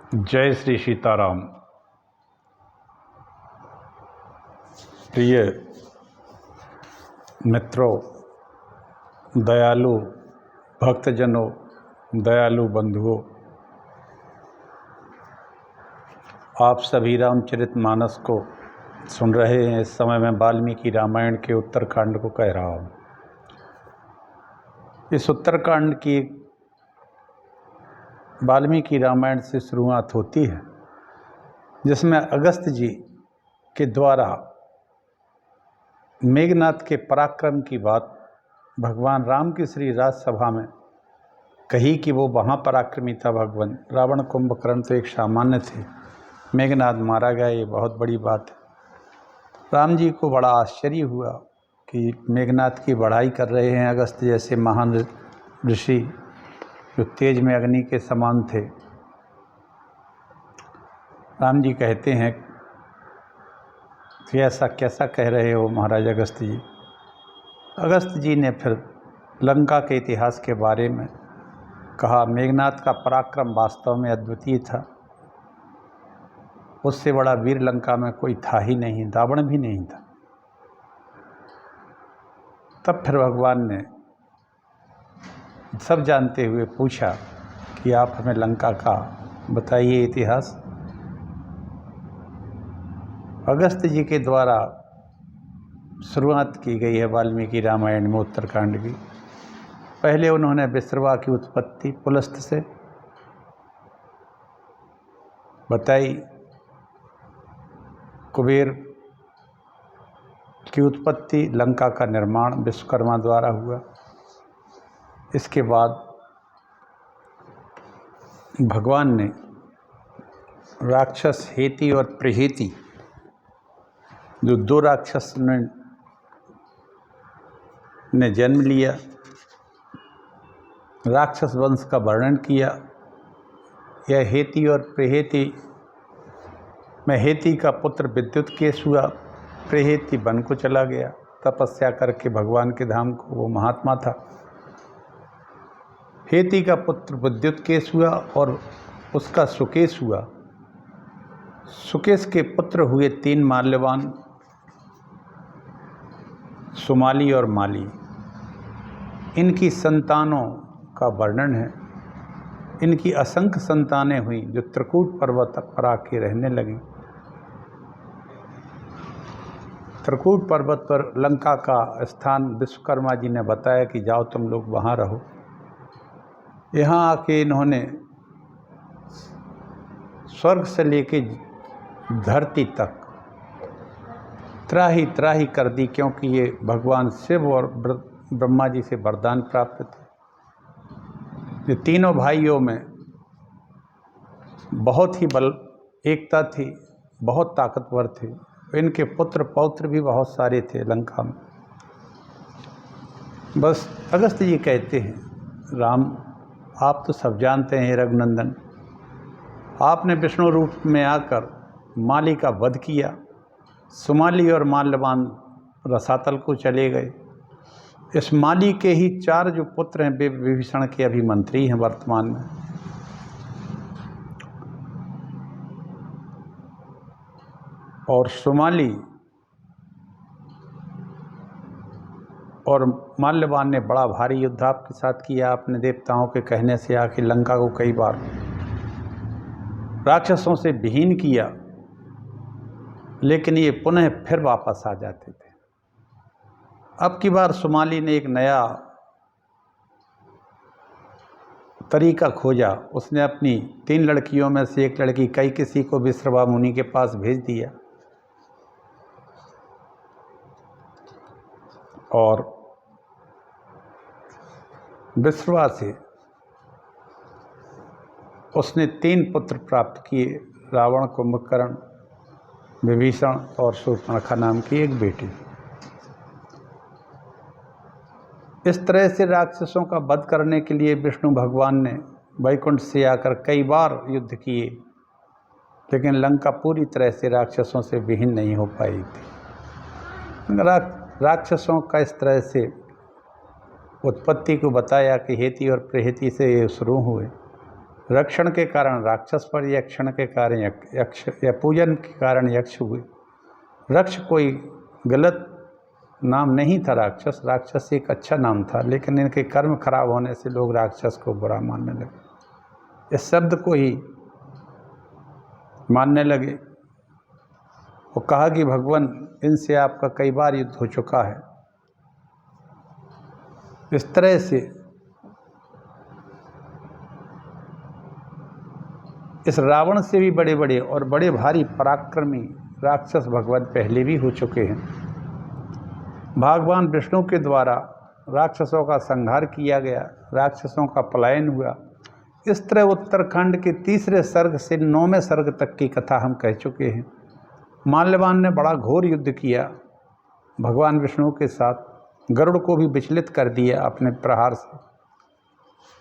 जय श्री सीताराम। प्रिय मित्रों, दयालु भक्तजनों, दयालु बंधुओं, आप सभी रामचरितमानस को सुन रहे हैं। इस समय मैं वाल्मीकि रामायण के उत्तरकांड को कह रहा हूँ। इस उत्तरकांड की वाल्मीकि रामायण से शुरुआत होती है, जिसमें अगस्त्य जी के द्वारा मेघनाद के पराक्रम की बात भगवान राम की श्री राजसभा में कही कि वो महापराक्रमी था। भगवान रावण कुंभकर्ण तो एक सामान्य थे, मेघनाद मारा गया, ये बहुत बड़ी बात है। राम जी को बड़ा आश्चर्य हुआ कि मेघनाद की बढ़ाई कर रहे हैं अगस्त्य जैसे महान ऋषि, जो तेज में अग्नि के समान थे। राम जी कहते हैं कि ऐसा कैसा कह रहे हो महाराज अगस्त्य जी। अगस्त्य जी ने फिर लंका के इतिहास के बारे में कहा। मेघनाद का पराक्रम वास्तव में अद्वितीय था। उससे बड़ा वीर लंका में कोई था ही नहीं, रावण भी नहीं था। तब फिर भगवान ने सब जानते हुए पूछा कि आप हमें लंका का बताइए इतिहास। अगस्त्य जी के द्वारा शुरुआत की गई है वाल्मीकि रामायण में उत्तरकांड की। पहले उन्होंने विश्रवा की उत्पत्ति पुलस्त से बताई, कुबेर की उत्पत्ति, लंका का निर्माण विश्वकर्मा द्वारा हुआ। इसके बाद भगवान ने राक्षस हेति और प्रहेति, जो दो राक्षस ने जन्म लिया, राक्षस वंश का वर्णन किया। यह हेति और प्रहेति में हेति का पुत्र विद्युत्केश हुआ, प्रहेति वन को चला गया तपस्या करके भगवान के धाम को, वो महात्मा था। हेति का पुत्र विद्युत्केश हुआ और उसका सुकेश हुआ। सुकेश के पुत्र हुए तीन माल्यवान, सुमाली और माली। इनकी संतानों का वर्णन है। इनकी असंख्य संतानें हुई जो त्रिकूट पर्वत पर आके रहने लगी। त्रिकूट पर्वत पर लंका का स्थान विश्वकर्मा जी ने बताया कि जाओ तुम लोग वहाँ रहो। यहाँ आके इन्होंने स्वर्ग से लेके धरती तक त्राही त्राही कर दी, क्योंकि ये भगवान शिव और ब्रह्मा जी से वरदान प्राप्त थे। ये तीनों भाइयों में बहुत ही बल एकता थी, बहुत ताकतवर थे। इनके पुत्र पौत्र भी बहुत सारे थे लंका में। बस अगस्त्य जी कहते हैं, राम आप तो सब जानते हैं रघुनंदन, आपने विष्णु रूप में आकर माली का वध किया। सुमाली और माल्यवान रसातल को चले गए। इस माली के ही चार जो पुत्र हैं वे विभीषण के अभी मंत्री हैं वर्तमान में। और सुमाली और माल्यवान ने बड़ा भारी युद्ध आपके साथ किया। आपने देवताओं के कहने से आके लंका को कई बार राक्षसों से विहीन किया, लेकिन ये पुनः फिर वापस आ जाते थे। अब की बार सुमाली ने एक नया तरीका खोजा। उसने अपनी तीन लड़कियों में से एक लड़की कैकसी को विश्रवा मुनि के पास भेज दिया और विश्रवा से उसने तीन पुत्र प्राप्त किए, रावण, कुंभकर्ण, विभीषण और शूर्पणखा नाम की एक बेटी। इस तरह से राक्षसों का वध करने के लिए विष्णु भगवान ने वैकुंठ से आकर कई बार युद्ध किए, लेकिन लंका पूरी तरह से राक्षसों से विहीन नहीं हो पाई थी। राक्षसों का इस तरह से उत्पत्ति को बताया कि हेति और प्रहेति से ये शुरू हुए। रक्षण के कारण राक्षस पर, यक्षण के कारण यक्ष, या पूजन के कारण यक्ष हुए। रक्ष कोई गलत नाम नहीं था, राक्षस, राक्षस एक अच्छा नाम था, लेकिन इनके कर्म खराब होने से लोग राक्षस को बुरा मानने लगे, इस शब्द को ही मानने लगे। वो कहा कि भगवान, इनसे आपका कई बार युद्ध हो चुका है। इस तरह से इस रावण से भी बड़े बड़े और बड़े भारी पराक्रमी राक्षस भगवान पहले भी हो चुके हैं। भगवान विष्णु के द्वारा राक्षसों का संहार किया गया, राक्षसों का पलायन हुआ। इस तरह उत्तराखंड के 3रे सर्ग से 9वें सर्ग तक की कथा हम कह चुके हैं। माल्यवान ने बड़ा घोर युद्ध किया भगवान विष्णु के साथ, गरुड़ को भी विचलित कर दिया अपने प्रहार से,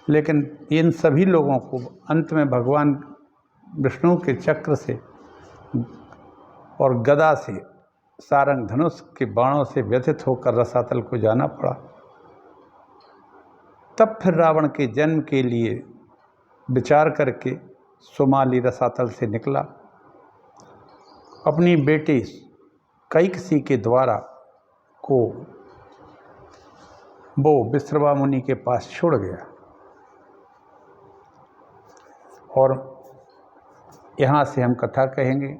लेकिन इन सभी लोगों को अंत में भगवान विष्णु के चक्र से और गदा से, सारंग धनुष के बाणों से व्यथित होकर रसातल को जाना पड़ा। तब फिर रावण के जन्म के लिए विचार करके सुमाली रसातल से निकला, अपनी बेटी कैकसी के द्वारा को वो विश्रवा मुनि के पास छोड़ गया। और यहाँ से हम कथा कहेंगे।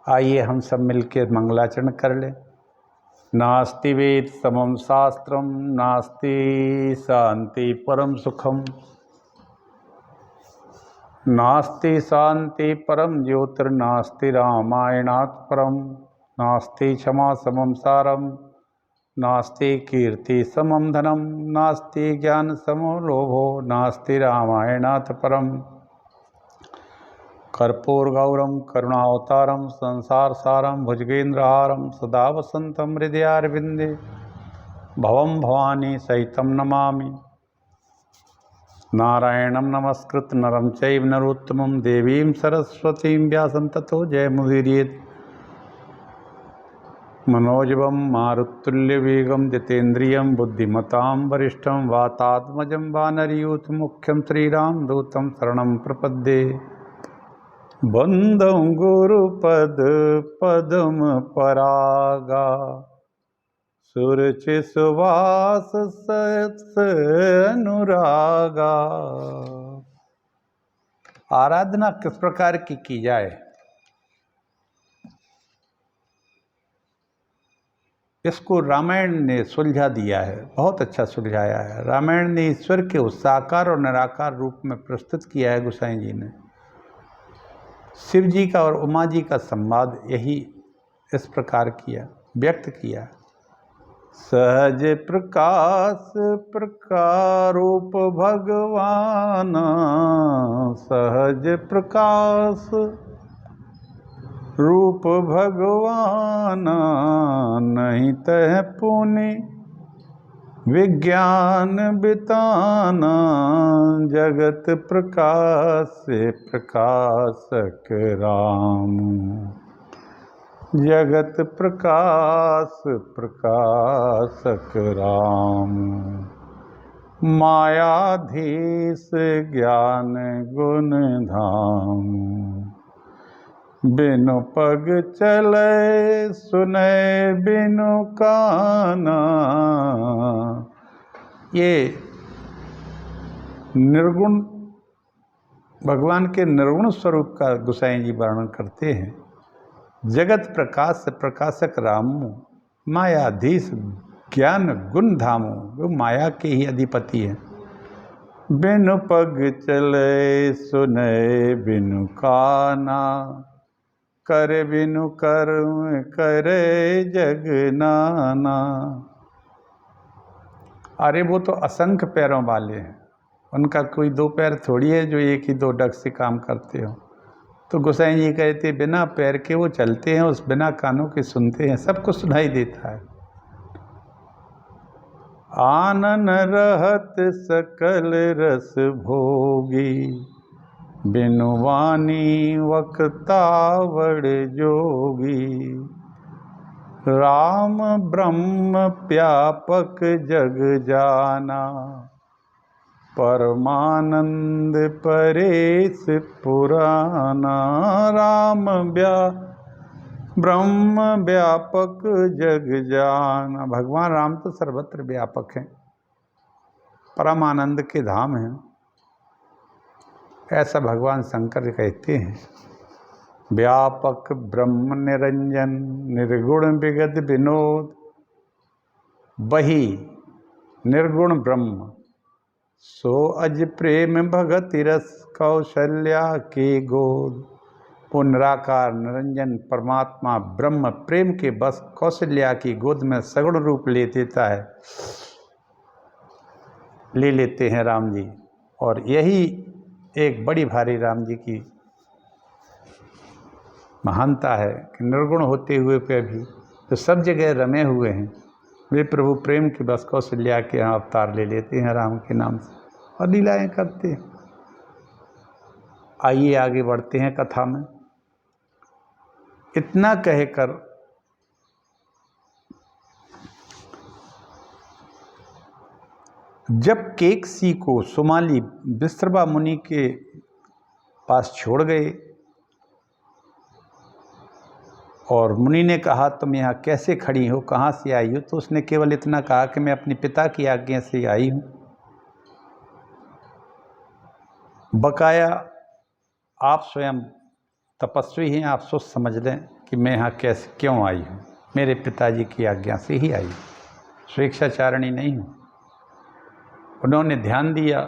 आइए हम सब मिलकर मंगलाचरण कर लें। नास्ति वेद समम शास्त्रम, नास्ति शांति परम सुखम, नास्ति शांति परम ज्योतिर्नास्ति रामायणात् परम, नास्ति क्षमा समम सारम, नास्ति कीर्ति समम धनम, नास्ति ज्ञान समो लोभो, नास्ति रामायणात् परम। कर्पूर गौरम करुणावतारम संसार सारम भुजगेन्द्रहारम सदा वसंतम हृदयारविंदे भवम भवानी सहितम नमामि। नारायणं नमस्कृत नरं चैव नरोत्तमं देवीं सरस्वतीं व्यासं ततो जयमुदीरयेत्। मनोजवं मारुतुल्यवेगं जितेन्द्रियं बुद्धिमतां वरिष्ठं वातात्मजं वानरयूथमुख्यं श्रीरामदूतं शरणं प्रपद्ये। बंदं गुरुपद पदम परागा, सुरचि सुवास सत्स अनुरागा। आराधना किस प्रकार की जाए, इसको रामायण ने सुलझा दिया है, बहुत अच्छा सुलझाया है। रामायण ने ईश्वर के उस साकार और निराकार रूप में प्रस्तुत किया है। गोसाई जी ने शिव जी का और उमा जी का संवाद यही इस प्रकार किया, व्यक्त किया। सहज प्रकाश प्रकारोप भगवान, सहज प्रकाश रूप भगवान, नहीं तह पुनि विज्ञान बिताना, जगत प्रकाश से प्रकाशक राम, जगत प्रकाश प्रकाशक राम। मायाधीश ज्ञान गुण धाम, बिनु पग चले सुने बिनु काना। ये निर्गुण भगवान के निर्गुण स्वरूप का गोसाई जी वर्णन करते हैं। जगत प्रकाश प्रकाशक रामू, मायाधीश ज्ञान गुण धामू, वो माया के ही अधिपति हैं। बिनु पग चले सुने बिनु काना, करे बिनु कर्म करे जग नाना। अरे वो तो असंख्य पैरों वाले हैं, उनका कोई दो पैर थोड़ी है जो एक ही दो डग से काम करते हो। तो गोसाई जी कहते बिना पैर के वो चलते हैं, उस बिना कानों के सुनते हैं, सबको सुनाई देता है। आनन रहत सकल रस भोगी, बिनु वाणी वक्तावड़ जोगी। राम ब्रह्म व्यापक जग जाना, परमानंद परेश पुराना, राम ब्रह्म व्यापक जग जाना। भगवान राम तो सर्वत्र व्यापक हैं, परमानंद के धाम हैं, ऐसा भगवान शंकर कहते हैं। व्यापक ब्रह्म निरंजन, निर्गुण विगत विनोद, वही निर्गुण ब्रह्म सो अज प्रेम भगति रस, कौशल्या के गोद। वो निराकार निरंजन परमात्मा ब्रह्म प्रेम के बस कौशल्या की गोद में सगुण रूप ले देता है, ले लेते हैं राम जी। और यही एक बड़ी भारी राम जी की महानता है कि निर्गुण होते हुए पे भी तो सब जगह रमे हुए हैं, वे प्रभु प्रेम की बस कौशल्या के यहाँ अवतार ले लेते हैं राम के नाम से और लीलाएं करते हैं। आइए आगे बढ़ते हैं कथा में। इतना कहकर जब केकसी को सुमाली विश्रवा मुनि के पास छोड़ गए और मुनि ने कहा तुम यहाँ कैसे खड़ी हो, कहाँ से आई हो, तो उसने केवल इतना कहा कि मैं अपने पिता की आज्ञा से आई हूँ। बकाया आप स्वयं तपस्वी हैं, आप सोच समझ लें कि मैं यहाँ कैसे क्यों आई हूँ, मेरे पिताजी की आज्ञा से ही आई, स्वेच्छाचारिणी नहीं हूँ। उन्होंने ध्यान दिया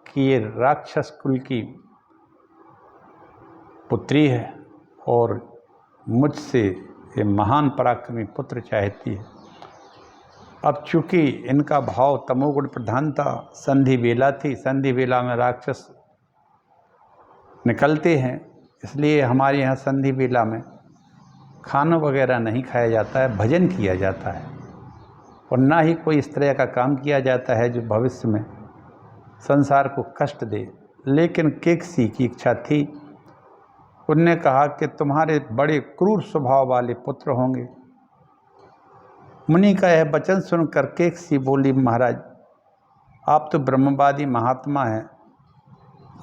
कि ये राक्षस कुल की पुत्री है और मुझसे ये महान पराक्रमी पुत्र चाहती है। अब चूंकि इनका भाव तमोगुण प्रधान था, संधि बेला थी, संधि बेला में राक्षस निकलते हैं, इसलिए हमारे यहाँ संधि बेला में खाना वगैरह नहीं खाया जाता है, भजन किया जाता है और ना ही कोई इस तरह का काम किया जाता है जो भविष्य में संसार को कष्ट दे। लेकिन केकसी की इच्छा थी, उनने कहा कि तुम्हारे बड़े क्रूर स्वभाव वाले पुत्र होंगे। मुनि का यह वचन सुनकर केकसी बोली, महाराज आप तो ब्रह्मवादी महात्मा हैं,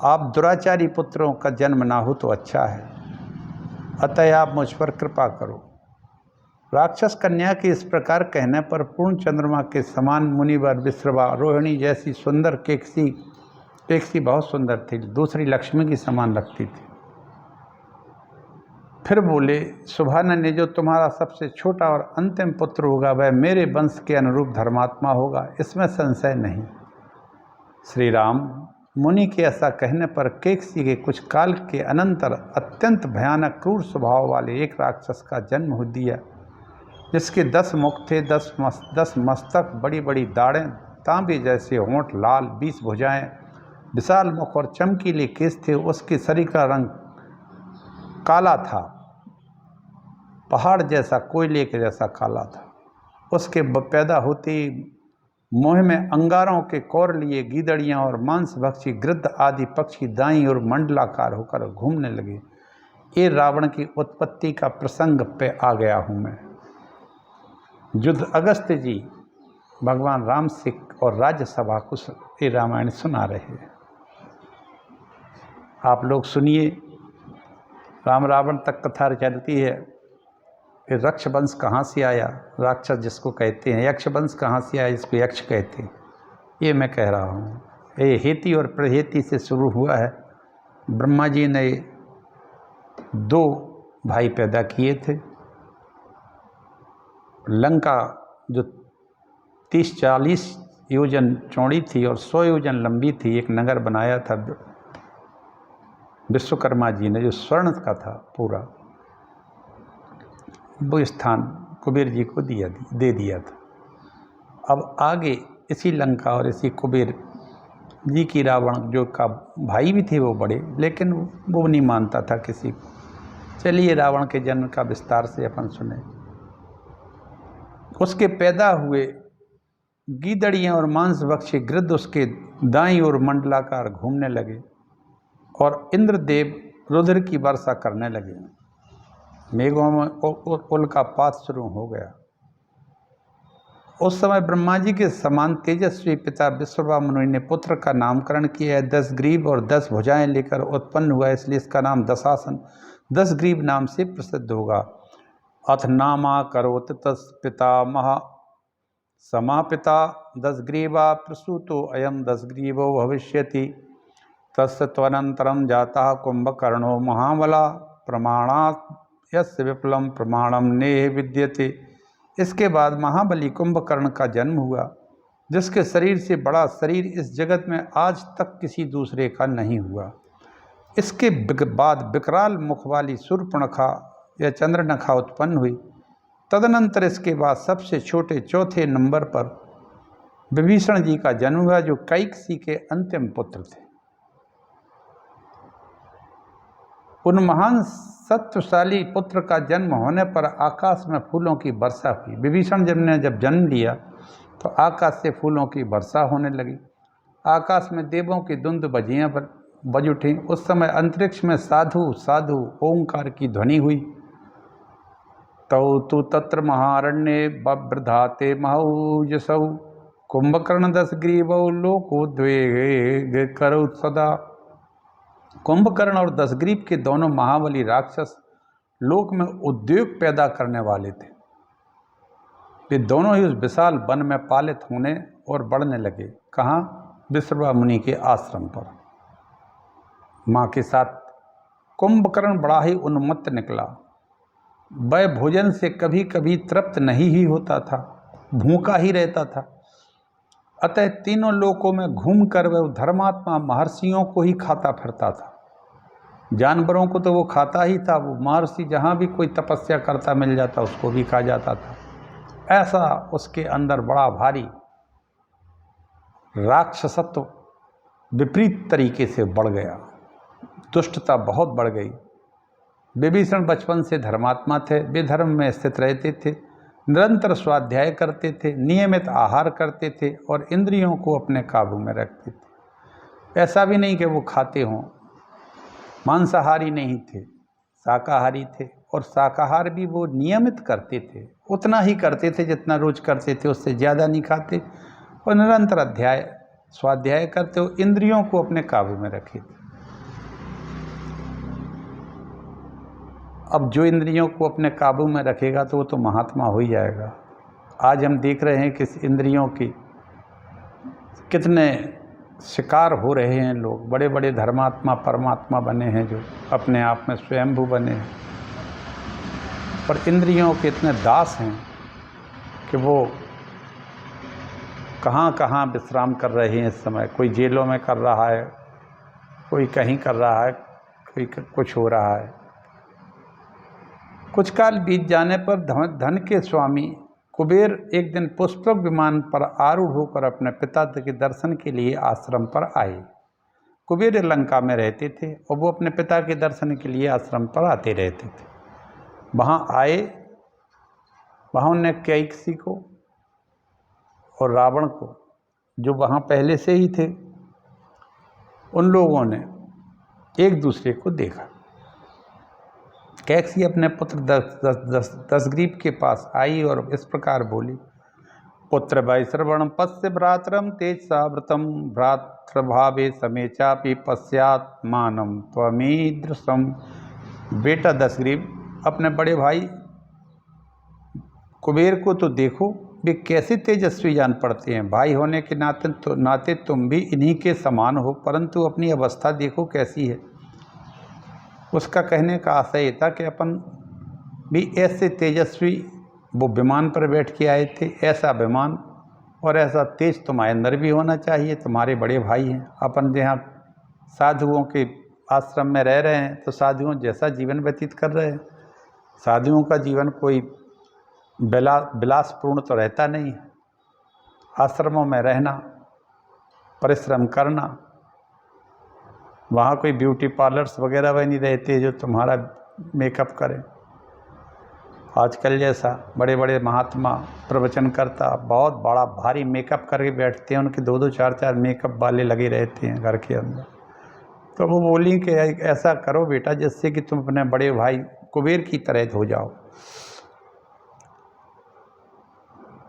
आप दुराचारी पुत्रों का जन्म ना हो तो अच्छा है, अतः आप मुझ पर कृपा करो। राक्षस कन्या के इस प्रकार कहने पर पूर्ण चंद्रमा के समान मुनिवर विश्रवा रोहिणी जैसी सुंदर केकसी बहुत सुंदर थी, दूसरी लक्ष्मी की समान लगती थी। फिर बोले, सुभान ने जो तुम्हारा सबसे छोटा और अंतिम पुत्र होगा वह मेरे वंश के अनुरूप धर्मात्मा होगा, इसमें संशय नहीं। श्री राम मुनि के ऐसा कहने पर केकसी के कुछ काल के अनंतर अत्यंत भयानक क्रूर स्वभाव वाले एक राक्षस का जन्म हो दिया, जिसके 10 मुख थे, 10 मस्तक, बड़ी बड़ी दाढ़ें, तांबे जैसे होंठ, लाल 20 भुजाएं, विशाल मुख और चमकीले केस थे। उसके शरीर का रंग काला था, पहाड़ जैसा, कोयले के जैसा काला था। उसके पैदा होते मुँह में अंगारों के कौर लिए गीदड़ियाँ और मांसभक्षी गिद्ध आदि पक्षी दाईं और मंडलाकार होकर घूमने लगे। ये रावण की उत्पत्ति का प्रसंग पे आ गया हूँ मैं। युद्ध अगस्त्य जी भगवान राम से और राज्यसभा को ये रामायण सुना रहे हैं, आप लोग सुनिए। राम रावण तक कथा चलती है। फिर रक्ष वंश कहाँ से आया, राक्षस जिसको कहते हैं, यक्ष वंश कहाँ से आया, जिसको यक्ष कहते हैं, ये मैं कह रहा हूँ। ये हेती और प्रहेती से शुरू हुआ है। ब्रह्मा जी ने 2 भाई पैदा किए थे। लंका जो 30-40 योजन चौड़ी थी और 100 योजन लंबी थी, एक नगर बनाया था विश्वकर्मा जी ने, जो स्वर्ण का था पूरा, वो स्थान कुबेर जी को दे दिया था। अब आगे इसी लंका और इसी कुबेर जी की रावण जो का भाई भी थे वो बड़े, लेकिन वो नहीं मानता था किसी को। चलिए रावण के जन्म का विस्तार से अपन सुने। उसके पैदा हुए गीदड़ियाँ और मांसभक्षी गिद्ध उसके दाईं ओर मंडलाकार घूमने लगे और इंद्रदेव रुद्र की वर्षा करने लगे। मेघों में उल्कापात शुरू हो गया उस समय ब्रह्मा जी के समान तेजस्वी पिता विश्ववा मुनि ने पुत्र का नामकरण किया है। 10 ग्रीव और 10 भुजाएं लेकर उत्पन्न हुआ, इसलिए इसका नाम दशासन 10 ग्रीव नाम से प्रसिद्ध होगा। अथ नामा करोत तस् पिता महा समापिता 10 ग्रीवा प्रसूतो अयम 10 ग्रीवो भविष्यति तस्य त्वनंतरम जाता कुंभकर्णो महाबला प्रमाणात् यस्य विपुलम प्रमाणम नेह विद्यते। इसके बाद महाबली कुंभकर्ण का जन्म हुआ, जिसके शरीर से बड़ा शरीर इस जगत में आज तक किसी दूसरे का नहीं हुआ। इसके बाद विकराल मुख वाली शूर्पणखा या चंद्रनखा उत्पन्न हुई। तदनंतर इसके बाद सबसे छोटे चौथे नंबर पर विभीषण जी का जन्म हुआ, जो कैकसी के अंतिम पुत्र थे। उन महान सत्वशाली पुत्र का जन्म होने पर आकाश में फूलों की वर्षा हुई। विभीषण ने जब जन्म लिया तो आकाश से फूलों की वर्षा होने लगी। आकाश में देवों की धुंध बजियाँ बज उठी। उस समय अंतरिक्ष में साधु साधु ओंकार की ध्वनि हुई। तौ तु तत्र महारण्ये बभ्रधाते महौजसौ कुंभकर्ण 10 ग्रीवौ लोकोद्वेगे करौ सदा। कुंभकर्ण और 10 ग्रीव के दोनों महाबली राक्षस लोक में उद्योग पैदा करने वाले थे। वे दोनों ही उस विशाल वन में पालित होने और बढ़ने लगे। कहाँ? विश्रवा मुनि के आश्रम पर। माँ के साथ कुंभकर्ण बड़ा ही उन्मत्त निकला। वह भोजन से कभी कभी तृप्त नहीं ही होता था, भूखा ही रहता था। अतः तीनों लोकों में घूमकर वह धर्मात्मा महर्षियों को ही खाता फिरता था। जानवरों को तो वो खाता ही था, वो महर्षि जहाँ भी कोई तपस्या करता मिल जाता उसको भी खा जाता था। ऐसा उसके अंदर बड़ा भारी राक्षसत्व विपरीत तरीके से बढ़ गया, दुष्टता बहुत बढ़ गई। विभीषण बचपन से धर्मात्मा थे, वे धर्म में स्थित रहते थे, निरंतर स्वाध्याय करते थे, नियमित आहार करते थे और इंद्रियों को अपने काबू में रखते थे। ऐसा भी नहीं कि वो खाते हों, मांसाहारी नहीं थे, शाकाहारी थे। और शाकाहार भी वो नियमित करते थे, उतना ही करते थे जितना रोज करते थे, उससे ज़्यादा नहीं खाते। और निरंतर अध्याय स्वाध्याय करते हुए इंद्रियों को अपने काबू में रखे थे। अब जो इंद्रियों को अपने काबू में रखेगा तो वो तो महात्मा हो ही जाएगा। आज हम देख रहे हैं कि इंद्रियों की कितने शिकार हो रहे हैं लोग। बड़े बड़े धर्मात्मा परमात्मा बने हैं, जो अपने आप में स्वयंभू बने हैं, पर इंद्रियों के इतने दास हैं कि वो कहाँ कहाँ विश्राम कर रहे हैं इस समय। कोई जेलों में कर रहा है, कोई कहीं कर रहा है, कोई कुछ हो रहा है। कुछ काल बीत जाने पर धन के स्वामी कुबेर एक दिन पुष्पक विमान पर आरूढ़ होकर अपने पिता के दर्शन के लिए आश्रम पर आए। कुबेर लंका में रहते थे और वो अपने पिता के दर्शन के लिए आश्रम पर आते रहते थे। वहाँ आए, वहाँ उन्होंने कैकसी को और रावण को, जो वहाँ पहले से ही थे, उन लोगों ने एक दूसरे को देखा। कैकसी अपने पुत्र दशग्रीव के पास आई और इस प्रकार बोली, पुत्र वै श्रवण पश्य भ्रातरम तेजसा व्रतम भ्रातृभावे समे चापि पश्चात मानम त्वमीदृशम। बेटा दशग्रीव, अपने बड़े भाई कुबेर को तो देखो, वे कैसे तेजस्वी जान पड़ते हैं। भाई होने के नाते तुम भी इन्हीं के समान हो, परंतु अपनी अवस्था देखो कैसी है। उसका कहने का आशय ये था कि अपन भी ऐसे तेजस्वी, वो विमान पर बैठ के आए थे, ऐसा विमान और ऐसा तेज तुम्हारे अंदर भी होना चाहिए। तुम्हारे बड़े भाई हैं, अपन जहाँ साधुओं के आश्रम में रह रहे हैं तो साधुओं जैसा जीवन व्यतीत कर रहे हैं। साधुओं का जीवन कोई विलासपूर्ण तो रहता नहीं। आश्रमों में रहना, परिश्रम करना, वहाँ कोई ब्यूटी पार्लर्स वगैरह वह नहीं रहते जो तुम्हारा मेकअप करें। आजकल जैसा बड़े बड़े महात्मा प्रवचन करता बहुत बड़ा भारी मेकअप करके बैठते हैं, उनके 2-2 4-4 मेकअप वाले लगे रहते हैं घर के अंदर। तो वो बोली कि ऐसा करो बेटा जिससे कि तुम अपने बड़े भाई कुबेर की तरह हो जाओ।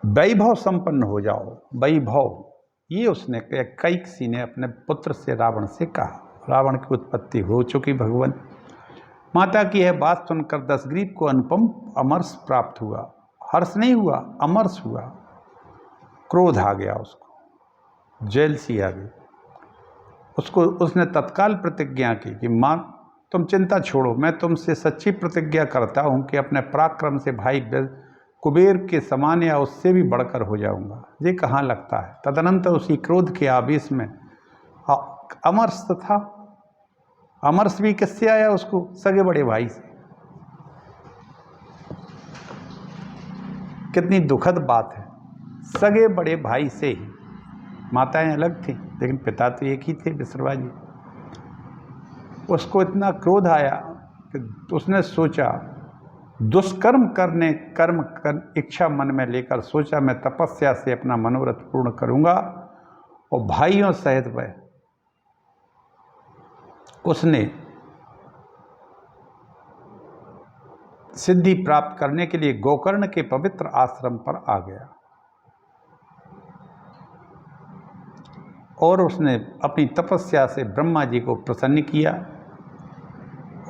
वैभव संपन्न हो जाओ, वैभव, ये उसने कैकसी ने अपने पुत्र से रावण से कहा। रावण की उत्पत्ति हो चुकी भगवान। माता की यह बात सुनकर दशग्रीव को अनुपम अमर्ष प्राप्त हुआ। हर्ष नहीं हुआ, अमर्ष हुआ। क्रोध आ गया उसको, जेलसी आ गई उसको। उसने तत्काल प्रतिज्ञा की कि माँ तुम चिंता छोड़ो, मैं तुमसे सच्ची प्रतिज्ञा करता हूँ कि अपने पराक्रम से भाई कुबेर के समान या उससे भी बढ़कर हो जाऊंगा। ये कहाँ लगता है। तदनंतर उसी क्रोध के आवेश में अमर्ष था। अमर्ष भी किससे आया उसको? सगे बड़े भाई से। कितनी दुखद बात है, सगे बड़े भाई से ही। माताएं अलग थी लेकिन पिता तो एक ही थे, विश्रवा जी। उसको इतना क्रोध आया कि उसने सोचा, दुष्कर्म करने इच्छा मन में लेकर सोचा मैं तपस्या से अपना मनोरथ पूर्ण करूंगा। और भाइयों सहित वह उसने सिद्धि प्राप्त करने के लिए गोकर्ण के पवित्र आश्रम पर आ गया और उसने अपनी तपस्या से ब्रह्मा जी को प्रसन्न किया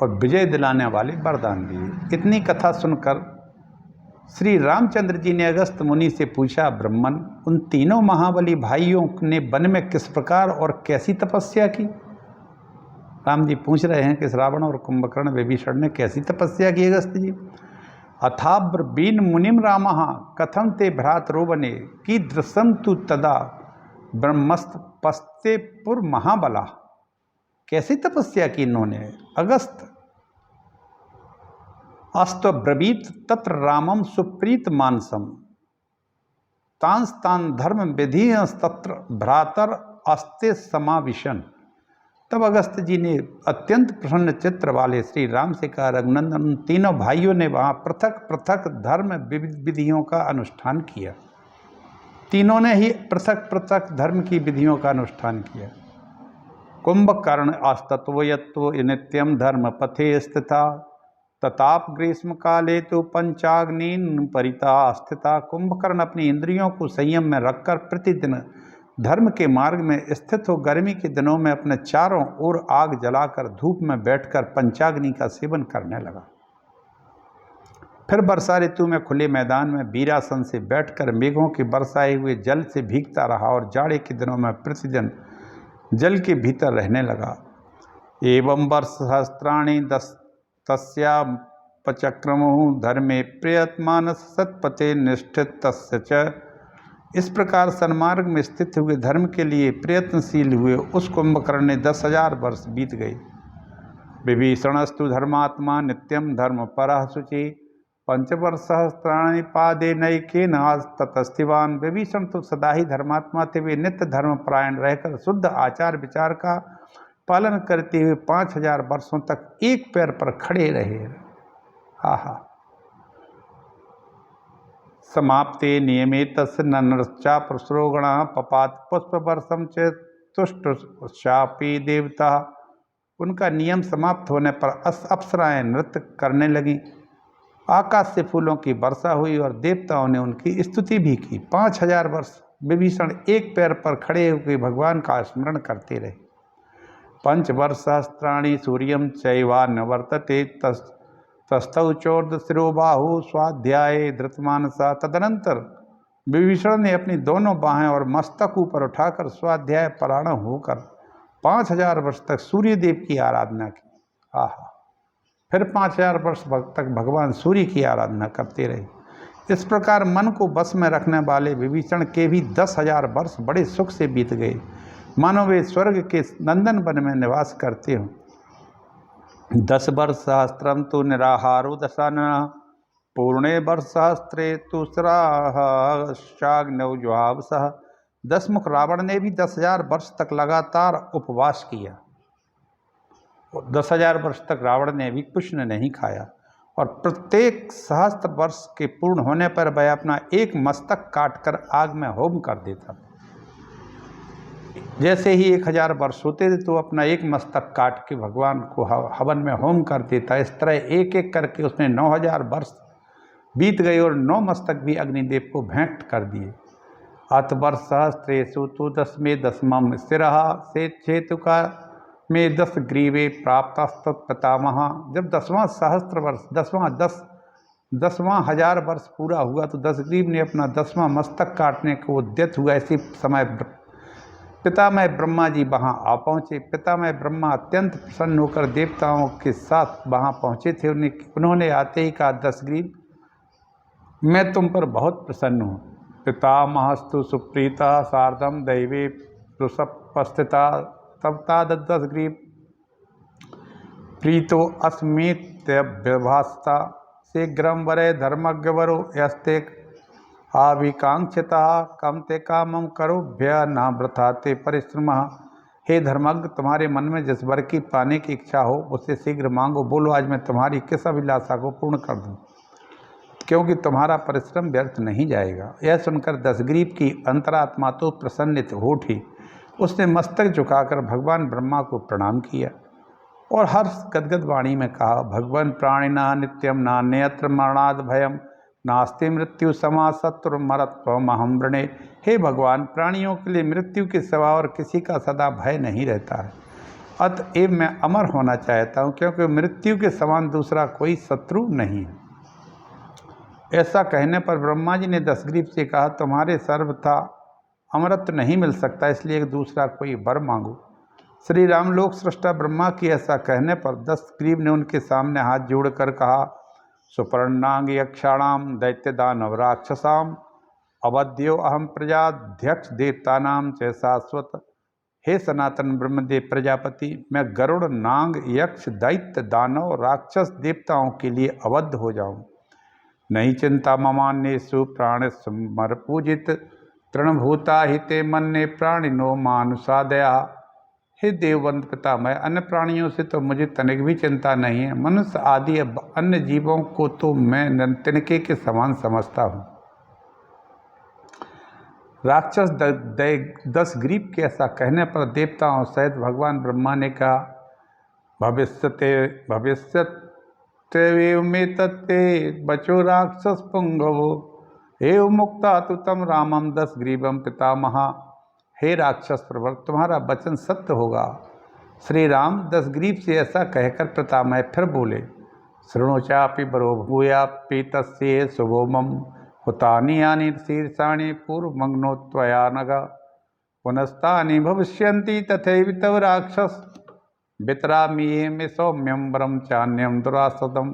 और विजय दिलाने वाले वरदान दिए। इतनी कथा सुनकर श्री रामचंद्र जी ने अगस्त मुनि से पूछा, ब्रह्मन, उन तीनों महाबली भाइयों ने वन में किस प्रकार और कैसी तपस्या की? राम जी पूछ रहे हैं कि रावण और कुंभकर्ण विभीषण ने कैसी तपस्या की अगस्त जी। अथाब्रवीन मुनिम रामः कथम ते भ्रातरो वने की दृश्यम तु तदा ब्रह्मस्त पस्ते पुर महाबला। कैसी तपस्या की इन्होंने? अगस्त अस्तब्रवीत तत्र रामम सुप्रीत मानसम तांस्तान धर्म विधि तत्र भ्रातर अस्ते समाविशन। तब अगस्त जी ने अत्यंत प्रसन्न चित्र वाले श्री राम से कहा, रघुनंदन, तीनों भाइयों ने वहाँ पृथक पृथक धर्म विधियों का अनुष्ठान किया। तीनों ने ही पृथक पृथक धर्म की विधियों का अनुष्ठान किया। कुंभकर्ण आस्तत्व यत्व नित्यम धर्म पथे स्थिता तताप ग्रीष्म काले तो पंचाग्नि परिता स्थिता। कुंभकर्ण अपनी इंद्रियों को संयम में रखकर प्रतिदिन धर्म के मार्ग में स्थित हो गर्मी के दिनों में अपने चारों ओर आग जलाकर धूप में बैठकर पंचाग्नि का सेवन करने लगा। फिर वर्षा ऋतु में खुले मैदान में वीरासन से बैठकर मेघों के बरसाए हुए जल से भीगता रहा और जाड़े के दिनों में प्रतिदिन जल के भीतर रहने लगा। एवं वर्ष सहस्त्राणि तस्यापचक्रमो धर्मे प्रयतमानस सत्पते निष्ठित तस्य च। इस प्रकार सन्मार्ग में स्थित हुए धर्म के लिए प्रयत्नशील हुए उस कुंभकर्ण ने 10,000 वर्ष बीत गए। विभीषणस्तु धर्मात्मा नित्यम धर्म परः शुचि पंचवर्ष सहस्त्राणि पादे नैकेन ततस्थिवान। विभीषण तो सदा ही धर्मात्मा थे। वे नित्य धर्मपरायण रहकर शुद्ध आचार विचार का पालन करते हुए 5,000 वर्षों तक एक पैर पर खड़े रहे। आहा। समाप्ते नियमे तस्य नरश्चा प्रसरोगणा पपात पुष्पवर्षम च तुष्ट शापी देवता। उनका नियम समाप्त होने पर अप्सराएं नृत्य करने लगीं। आकाश से फूलों की वर्षा हुई और देवताओं ने उनकी स्तुति भी की। 5,000 वर्ष विभीषण एक पैर पर खड़े होकर भगवान का स्मरण करते रहे। पंचवर्ष सहस्त्राणि सूर्यम चैवा न वर्तते तस्थौ चोर्द शिरोबाहु स्वाध्याय धृतमानसा। तदनंतर विभीषण ने अपनी दोनों बाहें और मस्तक ऊपर उठाकर स्वाध्याय परायण होकर 5,000 वर्ष तक सूर्य देव की आराधना की। आहा। फिर 5,000 वर्ष तक भगवान सूर्य की आराधना करते रहे। इस प्रकार मन को बस में रखने वाले विभीषण के भी 10,000 वर्ष बड़े सुख से बीत गए, मानो वे स्वर्ग के नंदन वन में निवास करते हों। 10 वर्ष सहस्त्रम तो निराहारो दशानन पूर्णे वर्ष सहस्त्रे तुसराग्नौ जुहावसः। 10 मुख रावण ने भी 10,000 वर्ष तक लगातार उपवास किया। 10,000 वर्ष तक रावण ने भी कुछ नहीं खाया और प्रत्येक सहस्त्र वर्ष के पूर्ण होने पर वह अपना एक मस्तक काटकर आग में होम कर देता। जैसे ही 1,000 वर्ष होते थे तो अपना एक मस्तक काट के भगवान को हवन में होम कर देता। इस तरह एक एक करके उसने 9,000 वर्ष बीत गए और 9 मस्तक भी अग्निदेव को भेंट कर दिए। अत वर्ष सहस्त्रेषु तु दशमे दशमम स्थिरः से चेतुका में 10 ग्रीवे प्राप्तस्तत्पितामह। जब 10वां सहस्त्र वर्ष 10वां हजार वर्ष पूरा हुआ तो 10 ग्रीव ने अपना 10वां मस्तक काटने को उद्यत हुआ। इसी समय पितामह ब्रह्मा जी वहाँ आ पहुँचे। पितामह ब्रह्मा अत्यंत प्रसन्न होकर देवताओं के साथ वहाँ पहुँचे थे। उन्होंने आते ही कहा, 10 ग्रीव मैं तुम पर बहुत प्रसन्न हूँ। पितामहस्तु सुप्रीता सार्धम दैवे पुरुषपस्थिता तब ताद 10 ग्रीव प्रीतो अस्मित्यभ्यभास्ता शीघ्रम वरे धर्मज्ञवरो यस्ते आविकांक्षिता कम ते कामम करोभ्य न वृथा ते परिश्रम। हे धर्मज्ञ, तुम्हारे मन में जिस वर की पाने की इच्छा हो उसे शीघ्र मांगो। बोलो, आज मैं तुम्हारी किस अभिलाषा को पूर्ण कर दूं, क्योंकि तुम्हारा परिश्रम व्यर्थ नहीं जाएगा। यह सुनकर 10 ग्रीव की अंतरात्मा तो प्रसन्नित हो उठी। उसने मस्तक झुकाकर भगवान ब्रह्मा को प्रणाम किया और हर्ष गदगद वाणी में कहा, भगवान प्राणिना नित्यम नान्यत्र मरणाद भयम नास्ति मृत्यु समा शत्रु मरत्वमहं वृणे। हे भगवान, प्राणियों के लिए मृत्यु के सिवा और किसी का सदा भय नहीं रहता है। अतएव मैं अमर होना चाहता हूँ, क्योंकि मृत्यु के समान दूसरा कोई शत्रु नहीं है। ऐसा कहने पर ब्रह्मा जी ने 10 ग्रीव से कहा, तुम्हारे सर्वथा अमरत्व नहीं मिल सकता, इसलिए एक दूसरा कोई वर मांगो। श्री राम लोक सृष्टा ब्रह्मा की ऐसा कहने पर 10 ग्रीव ने उनके सामने हाथ जोड़कर कहा, सुपर्णांग यक्षाणाम दैत्य दानव राक्षसाम अवध्यो अहम प्रजाध्यक्ष देवतानाम च शाश्वत। हे सनातन ब्रह्मदेव प्रजापति, मैं गरुड़ नांग यक्ष दैत्य दानव राक्षस देवताओं के लिए अवध हो जाऊं। नहीं चिंता ममान्येषु प्राणिस्मर पूजित तृणभूता हिते मन्ने प्राणिनो मानुषादया। हे देववंत पिता, मैं अन्य प्राणियों से तो मुझे तनिक भी चिंता नहीं है। मनुष्य आदि अन्य जीवों को तो मैं तिनके के समान समझता हूँ। राक्षस 10 ग्रीव के ऐसा कहने पर देवताओं सहित भगवान ब्रह्मा ने कहा, भविष्यत्येव में तत्ते बचो राक्षस पुंगवो एव मुक्ता तु तम रामम 10 ग्रीवम पितामह। हे राक्षस प्रवर, तुम्हारा वचन सत्य होगा। श्री राम 10 ग्रीव से ऐसा कहकर पितामह फिर बोले, शृणुचापि बरो भूया पीतस्ये शुभोमम हुतानि यानि शीर्षाणि पूर्वमग्नो त्वया नग पुनस्तानि भविष्यन्ति तथैव तव राक्षस वितरामि मे सौम्यं वरं चान्यं दुरासदं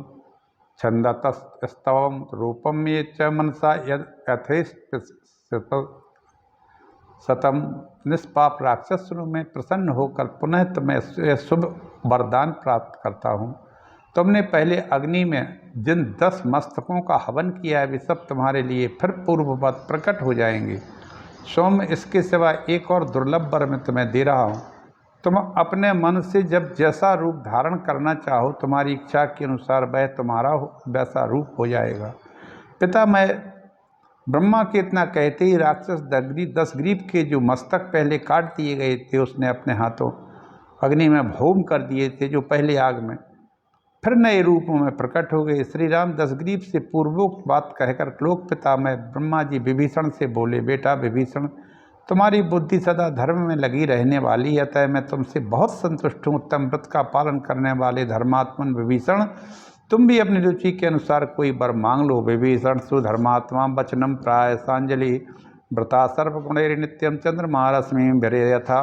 छन्दतस्तवं रूपं ये च मनसा यथेष्ट सतम। निष्पाप राक्षस में प्रसन्न होकर पुनः तुम्हें शुभ वरदान प्राप्त करता हूँ। तुमने पहले अग्नि में जिन 10 मस्तकों का हवन किया है वे सब तुम्हारे लिए फिर पूर्ववत प्रकट हो जाएंगे। सौम्य, इसके सिवा एक और दुर्लभ वर मैं तुम्हें दे रहा हूँ। तुम अपने मन से जब जैसा रूप धारण करना चाहो तुम्हारी इच्छा के अनुसार वह तुम्हारा वैसा रूप हो जाएगा। पितामह ब्रह्मा के इतना कहते ही राक्षस 10 ग्रीव के जो मस्तक पहले काट दिए गए थे उसने अपने हाथों अग्नि में भौम कर दिए थे, जो पहले आग में, फिर नए रूपों में प्रकट हो गए। श्री राम 10 ग्रीव से पूर्वोक्त बात कहकर लोक पितामह ब्रह्मा जी विभीषण से बोले, बेटा विभीषण, तुम्हारी बुद्धि सदा धर्म में लगी रहने वाली है, अतः मैं तुमसे बहुत संतुष्ट हूँ। उत्तम व्रत का पालन करने वाले धर्मात्मन विभीषण, तुम भी अपनी रुचि के अनुसार कोई वर मांग लो। विभीषण सुधर्मात्मा वचनम प्राय सांजलि व्रता सर्वगुणैर नित्यम चंद्रमा रश्मि यथा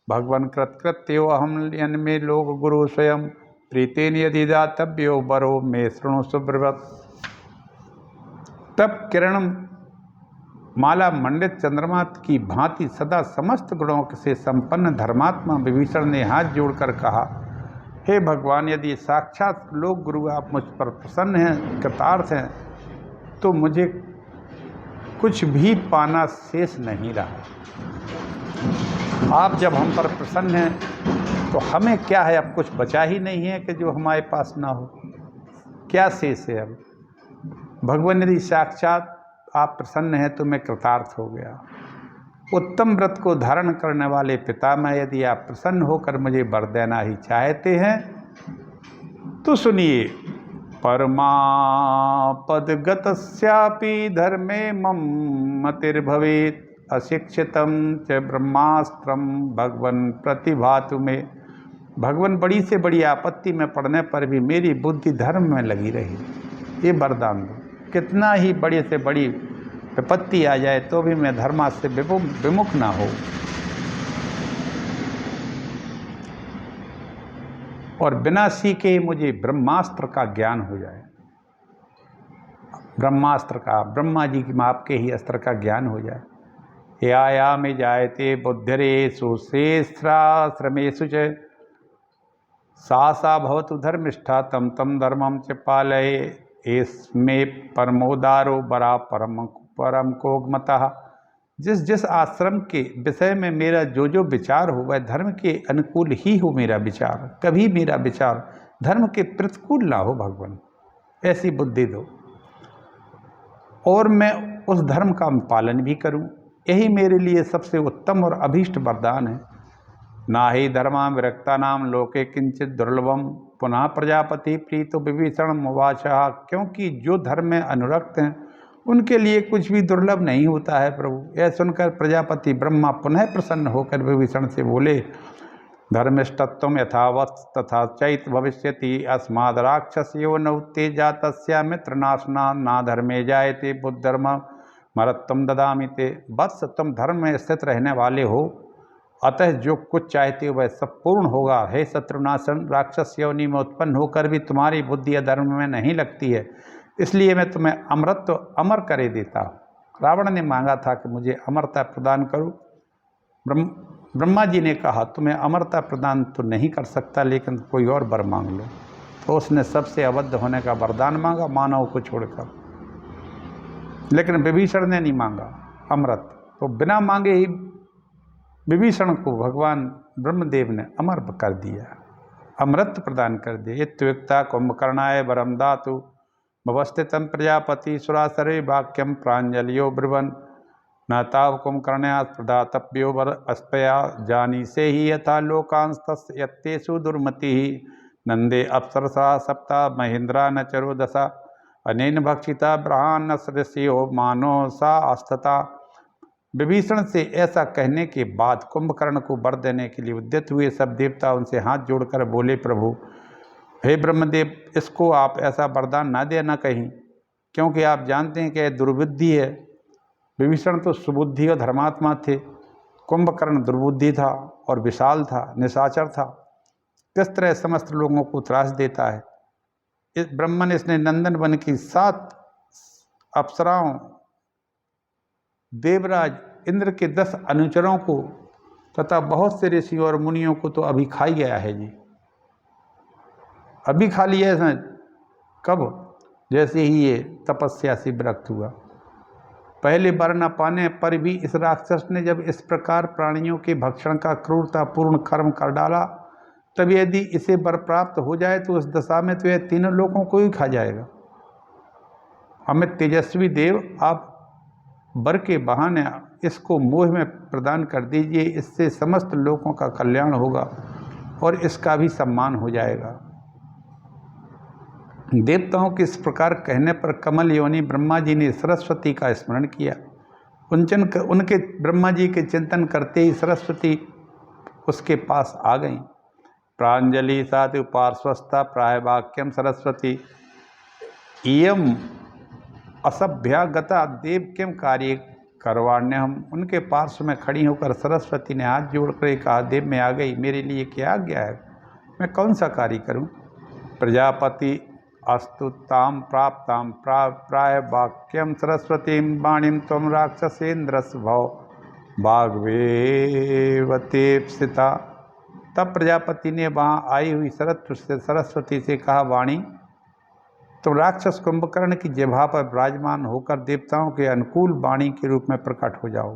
भगवन् कृत्यो अहम यन्मे लोक गुरु स्वयं प्रीतेन यदि दातव्यो वरो मे शृणु सुब्रवत। तब किरण माला मंडित चंद्रमा की भांति सदा समस्त गुणों से संपन्न धर्मात्मा विभीषण ने हाथ जोड़कर कहा, हे भगवान, यदि साक्षात लोक गुरु आप मुझ पर प्रसन्न हैं, कृतार्थ हैं, तो मुझे कुछ भी पाना शेष नहीं रहा। आप जब हम पर प्रसन्न हैं तो हमें क्या है, अब कुछ बचा ही नहीं है कि जो हमारे पास ना हो। क्या शेष है अब? भगवान, यदि साक्षात आप प्रसन्न हैं तो मैं कृतार्थ हो गया। उत्तम व्रत को धारण करने वाले पितामह, यदि आप प्रसन्न होकर मुझे वर देना ही चाहते हैं तो सुनिए। परमापदगतस्यापि धर्मे मम मतिर्भवेत् अशिक्षितं च ब्रह्मास्त्रं भगवन् प्रतिभातु में। भगवान बड़ी से बड़ी आपत्ति में पड़ने पर भी मेरी बुद्धि धर्म में लगी रही, ये वरदान दो। कितना ही बड़ी से बड़ी विपत्ति आ जाए तो भी मैं धर्म से विमुख ना हो, और बिना सीखे ही मुझे ब्रह्मास्त्र का ज्ञान हो जाए। ब्रह्मास्त्र का, ब्रह्मा जी की माप के ही अस्त्र का ज्ञान हो जाए। याया में जायते बुद्धिरेषु श्रेष्ठाश्रमेषु च सा सा भवतु धर्मिष्ठा तम तम धर्मम च पालये इसमें परमोदारो बरा परम कोगमतः। जिस जिस आश्रम के विषय में मेरा जो जो विचार हो वह धर्म के अनुकूल ही हो मेरा विचार, कभी मेरा विचार धर्म के प्रतिकूल ना हो भगवान, ऐसी बुद्धि दो, और मैं उस धर्म का पालन भी करूं। यही मेरे लिए सबसे उत्तम और अभीष्ट वरदान है। ना ही धर्मा विरक्ता नाम लोके किंचित दुर्लभम पुनः प्रजापति प्रीतो विभीषण मुवाचा। क्योंकि जो धर्म में अनुरक्त हैं उनके लिए कुछ भी दुर्लभ नहीं होता है प्रभु। यह सुनकर प्रजापति ब्रह्मा पुनः प्रसन्न होकर विभीषण से बोले, धर्मिष्ठत्वं यथावत् तथा चैत भविष्यति अस्माद् राक्षसयो न उत्तेजा तस्या मित्रनाशना ना धर्मे जायते बुद्धर्म मरत्वं ददामि ते। वत्स, तुम धर्म में स्थित रहने वाले हो, अतः जो कुछ चाहते हो वह सब पूर्ण होगा। हे शत्रुनाशन, राक्षस योनि में उत्पन्न होकर भी तुम्हारी बुद्धि अधर्म में नहीं लगती है, इसलिए मैं तुम्हें अमरत्व अमर करे देता हूँ। रावण ने मांगा था कि मुझे अमरता प्रदान करो। ब्रह्मा जी ने कहा, तुम्हें अमरता प्रदान तो नहीं कर सकता, लेकिन कोई और वर मांग लो। तो उसने सबसे अबद्ध होने का वरदान मांगा, मानव को छोड़कर। लेकिन विभीषण ने नहीं मांगा अमृत, तो बिना मांगे ही विभीषण को भगवान ब्रह्मदेव ने अमर कर दिया, अमृत प्रदान कर दिया। इत्युक्ता कुंभकर्णाय वरम दातु भवस्थितं प्रजापति सुरासरे वाक्यम प्रांजलियो ब्रुवन् न ताव कुंभकर्णया प्रदातव्यो वर अस्पया जानी से ही यथा लोकांस्तस् यत्तेषु दुर्मति नंदे अप्सरसा सप्ता महेंद्रा न चरो दशा अनेन भक्षिता ब्रहान सदस्यो मानो सा आस्थता। विभीषण से ऐसा कहने के बाद कुंभकर्ण को वर देने के लिए उद्यत हुए सब देवता उनसे हाथ जोड़कर बोले, प्रभु हे ब्रह्मदेव, इसको आप ऐसा वरदान ना देना कहीं, क्योंकि आप जानते हैं कि यह दुर्बुद्धि है। विभीषण तो सुबुद्धि और धर्मात्मा थे, कुंभकर्ण दुर्बुद्धि था और विशाल था, निशाचर था। किस तरह समस्त लोगों को त्रास देता है। इस ब्रह्मन इसने नंदन वन की 7 अप्सराओं, देवराज इंद्र के 10 अनुचरों को तथा बहुत से ऋषियों और मुनियों को तो अभी खा ही गया है जी, अभी खा लिया है। कब? जैसे ही ये तपस्या से विरक्त हुआ। पहले वर न पाने पर भी इस राक्षस ने जब इस प्रकार प्राणियों के भक्षण का क्रूरतापूर्ण कर्म कर डाला, तब यदि इसे वर प्राप्त हो जाए तो उस दशा में तो यह तीनों लोगों को ही खा जाएगा। अमित तेजस्वी देव, आप वर के बहाने इसको मोह में प्रदान कर दीजिए, इससे समस्त लोगों का कल्याण होगा और इसका भी सम्मान हो जाएगा। देवताओं के इस प्रकार कहने पर कमल योनि ब्रह्मा जी ने सरस्वती का स्मरण किया। उनके ब्रह्मा जी के चिंतन करते ही सरस्वती उसके पास आ गई। प्रांजलि साधु पार्श्वस्था प्राय वाक्यम सरस्वती इयम असभ्यागता देव किम कार्य करवाण्य। हम उनके पार्श्व में खड़ी होकर सरस्वती ने हाथ जोड़कर कहा, देव मैं आ गई, मेरे लिए क्या आज्ञा है, मैं कौन सा कार्य करूं। प्रजापति अस्तु ताम प्राप्ताम प्राय वाक्यम सरस्वतीं वाणीम त्वं राक्षसेन्द्रस्य भव भागवेवतेप्सिता। तब प्रजापति ने वहाँ आई हुई सरस्वती से कहा, वाणी तुम राक्षस कुंभकर्ण की जिह्वा पर विराजमान होकर देवताओं के अनुकूल वाणी के रूप में प्रकट हो जाओ।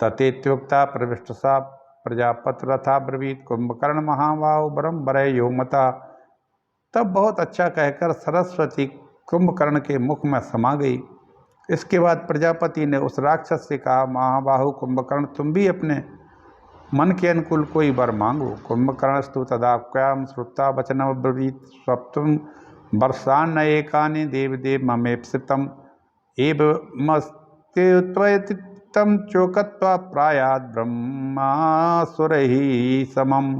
तथेत्युक्ता प्रविष्टसा प्रजापति रथा ब्रवीत कुंभकर्ण महाबाहो वरम वरय यो मता। तब बहुत अच्छा कहकर सरस्वती कुंभकर्ण के मुख में समा गई। इसके बाद प्रजापति ने उस राक्षस से कहा, महाबाहु कुंभकर्ण, तुम भी अपने मन के अनुकूल कोई वर मांगो। कुंभकर्णस्तु तदाक्याम श्रुत्वा वचनम ब्रवीत स्वप्तुम वर्षान्नएकानि देवदेव ममेप्सितम् एवमस्त्युत्पत्तितं चोकत्वा प्रायात् ब्रह्मासुरैः समम्।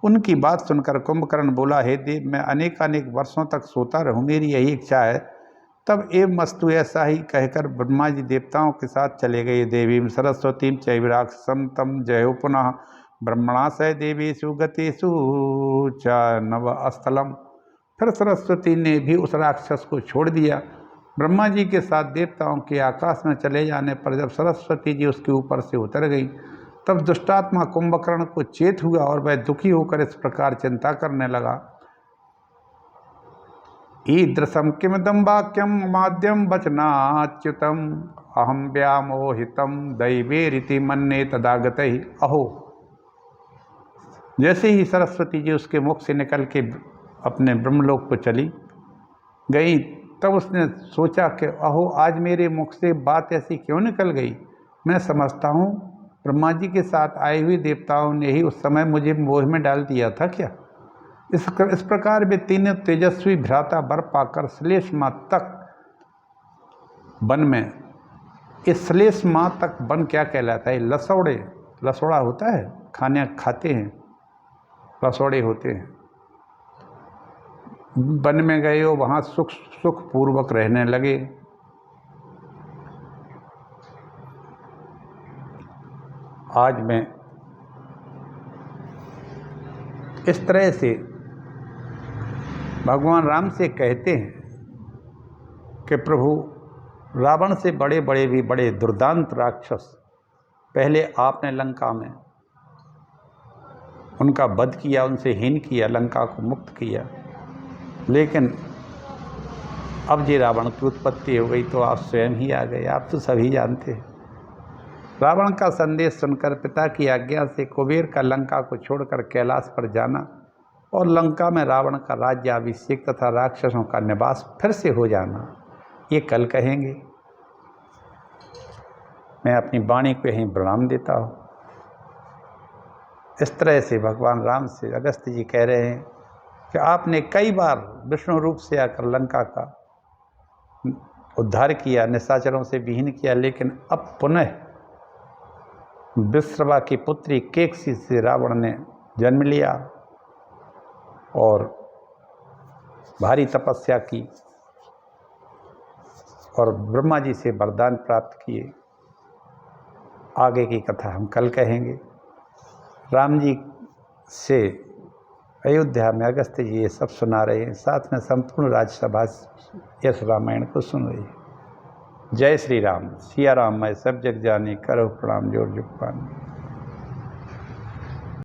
उनकी बात सुनकर कुंभकर्ण बोला, हे देव, मैं अनेकानेक वर्षों तक सोता रहूं, मेरी यही इच्छा है। तब एवमस्तु ऐसा ही कहकर ब्रह्मा जी देवताओं के साथ चले गए। देवीं सरस्वतीं चैव राक्षसं तम जयो पुनः ब्रह्मणा सह देवेषु गतेषु च नव स्थलम। फिर सरस्वती ने भी उस राक्षस को छोड़ दिया। ब्रह्मा जी के साथ देवताओं के आकाश में चले जाने पर जब सरस्वती जी उसके ऊपर से उतर गई, तब दुष्टात्मा कुंभकर्ण को चेत हुआ और वह दुखी होकर इस प्रकार चिंता करने लगा, ईदृशं किमिदं वाक्यं माद्यं वचनाच्युतम् अहं व्यामोहितं दैवेरिति मन्ये तदागतैः। अहो, जैसे ही सरस्वती जी उसके मुख से निकल के अपने ब्रह्मलोक को चली गई, तब उसने सोचा कि अहो, आज मेरे मुख से बात ऐसी क्यों निकल गई। मैं समझता हूँ ब्रह्मा जी के साथ आए हुए देवताओं ने ही उस समय मुझे मोह में डाल दिया था क्या। इस प्रकार वे तीनों तेजस्वी भ्राता वर पाकर श्लेष्मा तक वन में, इस श्लेष्मा तक वन क्या कहलाता है, लसौड़ा होता है, खाने खाते हैं, लसौड़े होते हैं। वन में गए हो, वहाँ सुख पूर्वक रहने लगे। आज मैं इस तरह से भगवान राम से कहते हैं कि प्रभु, रावण से बड़े बड़े भी बड़े दुर्दांत राक्षस पहले आपने लंका में उनका वध किया, उनसे हीन किया, लंका को मुक्त किया, लेकिन अब जे रावण की उत्पत्ति हो गई तो आप स्वयं ही आ गए। आप तो सभी जानते हैं। रावण का संदेश सुनकर पिता की आज्ञा से कुबेर का लंका को छोड़कर कैलाश पर जाना और लंका में रावण का राज्याभिषेक तथा राक्षसों का निवास फिर से हो जाना, ये कल कहेंगे। मैं अपनी वाणी को यहीं प्रणाम देता हूँ। इस तरह से भगवान राम से अगस्त्य जी कह रहे हैं कि आपने कई बार विष्णु रूप से आकर लंका का उद्धार किया, निशाचरों से विहीन किया, लेकिन अब पुनः विश्रवा की पुत्री केकसी से रावण ने जन्म लिया और भारी तपस्या की और ब्रह्मा जी से वरदान प्राप्त किए। आगे की कथा हम कल कहेंगे। राम जी से अयोध्या में अगस्त्य जी ये सब सुना रहे हैं, साथ में संपूर्ण राज्यसभा इस रामायण को सुन रही है। जय श्री राम। सिया राम मैं सब जग जाने, करो प्रणाम जोर जुग पानी।